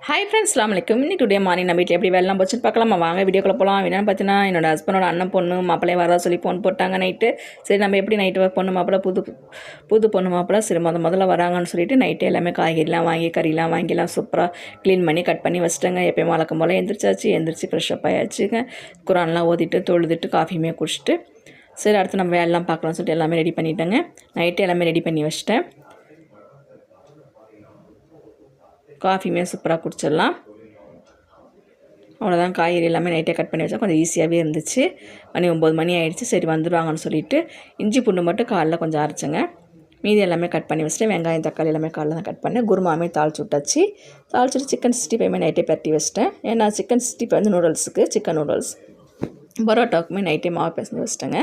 Hi friends, அஸ்ஸலாமு அலைக்கும். இன்னைக்கு டுடே மார்னிங் நம்ம வீட்டில் எப்படி வேலைலாம் போச்சுன்னு பார்க்கலாமா? வாங்க வீடியோக்குள்ள போகலாம். என்னென்னு பார்த்தீங்கன்னா, என்னோட ஹஸ்பண்டோட அண்ணன் பொண்ணு மாப்பிள்ளையை வரதா சொல்லி ஃபோன் போட்டாங்க நைட்டு. சரி, நம்ம எப்படி நைட்டு பொண்ணு மாப்பிள்ளை புது பொண்ணு மாப்பிள்ளை சரி முதல்ல வராங்கன்னு சொல்லிட்டு நைட்டு எல்லாமே காய்கறிலாம் வாங்கி கறிலாம் வாங்கிலாம் சூப்பராக க்ளீன் பண்ணி கட் பண்ணி வச்சுட்டேங்க. எப்போயும் வழக்கம் போல் எந்திரிச்சு ஃப்ரெஷ்ஷப் ஆயாச்சுங்க. குரான்லாம் ஓதிட்டு தொழுதுட்டு காஃபியுமே குடிச்சிட்டு சரி அடுத்து நம்ம வேலைலாம் பார்க்கலாம்னு சொல்லிட்டு எல்லாமே ரெடி பண்ணிட்டேங்க. நைட்டு எல்லாமே ரெடி பண்ணி வச்சிட்டேன். காஃபியுமே சூப்பராக குடிச்சிடலாம். அவ்வளோதான். காய்கறி எல்லாமே நைட்டே கட் பண்ணி வச்சா கொஞ்சம் ஈஸியாகவே இருந்துச்சு. மணி 9 மணி ஆகிடுச்சு. சரி வந்துடுவாங்கன்னு சொல்லிவிட்டு இஞ்சி பூண்டு மட்டும் காலைல கொஞ்சம் அரைச்சேங்க. மீதி எல்லாமே கட் பண்ணி வச்சுட்டு வெங்காயம் தக்காளி எல்லாமே காலைல தான் கட் பண்ணேன். குருமாமே தாளிச்சு விட்டாச்சு. தாளிச்சுட்டு சிக்கன் 65 நைட்டே பரட்டி வச்சிட்டேன். ஏன்னா சிக்கன் 65 வந்து நூடுல்ஸுக்கு சிக்கன் நூடுல்ஸ் பரோட்டாவுக்குமே நைட்டே மாவு பிசைஞ்சு வச்சிட்டேங்க.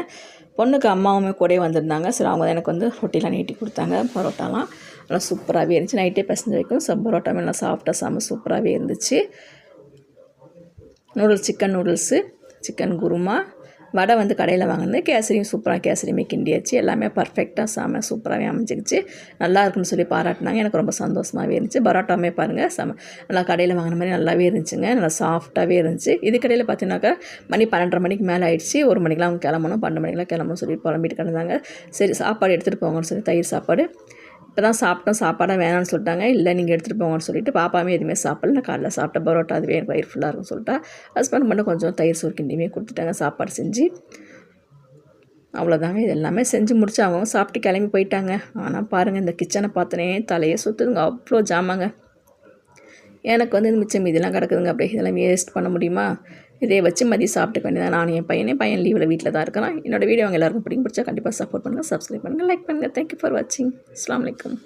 பொண்ணுக்கு அம்மாவுமே கூடவே வந்திருந்தாங்க. சரி அவங்க எனக்கு வந்து ரொட்டிலாம் நீட்டி கொடுத்தாங்க. பரோட்டாலாம் நல்லா சூப்பராகவே இருந்துச்சு. நைட்டே பிசைஞ்சு வைக்கும் பரோட்டாமே நல்லா சாஃப்டாக சூப்பராகவே இருந்துச்சு. Noodles chicken noodles chicken kurma vada வந்து கடையில் வாங்கினது. கேசரியும் சூப்பராக கேசரியுமே கிண்டியாச்சு. எல்லாமே பர்ஃபெக்டாக சூப்பராகவே அமைஞ்சிக்கிச்சு. நல்லா இருக்குன்னு சொல்லி பாராட்டினாங்க. எனக்கு ரொம்ப சந்தோஷமாகவே இருந்துச்சு. பரோட்டாமே பாருங்கள் நல்லா கடையில் வாங்கின மாதிரி நல்லாவே இருந்துச்சுங்க. நல்லா சாஃப்டாகவே இருந்துச்சு. இது கடையில் பார்த்தீங்கன்னாக்கா மணி 12:30 மணிக்கு மேலே ஆகிடுச்சு. 1 மணிக்கெலாம் அவங்க கிளம்பணும், 12 மணிக்கெலாம் கிளம்பணும்னு சொல்லி புலம்பிட்டு கிடந்தாங்க. சரி சாப்பாடு எடுத்துகிட்டு போங்கன்னு சொல்லி தயிர் சாப்பாடு இப்போ தான் சாப்பிட்டோம். சாப்பாடாக வேணான்னு சொல்லிட்டாங்க. இல்லை நீங்கள் எடுத்துகிட்டு போங்கன்னு சொல்லிட்டு பாப்பாவே எதுவுமே சாப்பிடல. நான் காலைல சாப்பிட்ட பரோட்டா அதுவே எனக்கு வயிறு ஃபுல்லாக இருக்குன்னு சொல்லிட்டா. ஹஸ்பண்ட் மட்டும் கொஞ்சம் தயிர் சோறு கிண்டியுமே கொடுத்துட்டாங்க சாப்பாடு செஞ்சு. அவ்வளோதாங்க. இது எல்லாமே செஞ்சு முடிச்சு அவங்க சாப்பிட்டு கிளம்பி போயிட்டாங்க. ஆனால் பாருங்கள், இந்த கிச்சனை பார்த்தனே தலையே சுற்றுதுங்க. அவ்வளோ ஜாமாங்க. எனக்கு வந்து இந்த மிச்சம் மீதிலாம் கிடக்குதுங்க. அப்படியே இதெல்லாம் வேஸ்ட் பண்ண முடியுமா? இதே வச்சு மதியம் சாப்பிட்டுக்க வேண்டியதான். நானும் என் பையன் லீவில் வீட்டில் தான் இருக்கிறான். என்னோடய வீடியோ அவங்க எல்லாருக்கும் பிடிச்சா கண்டிப்பாக சப்போர்ட் பண்ணுங்கள், சப்ஸ்கிரைப் பண்ணுங்கள், லைக் பண்ணுங்கள். தேங்க்யூ ஃபார் வாட்சிங். அஸ்ஸலாமு அலைக்கும்.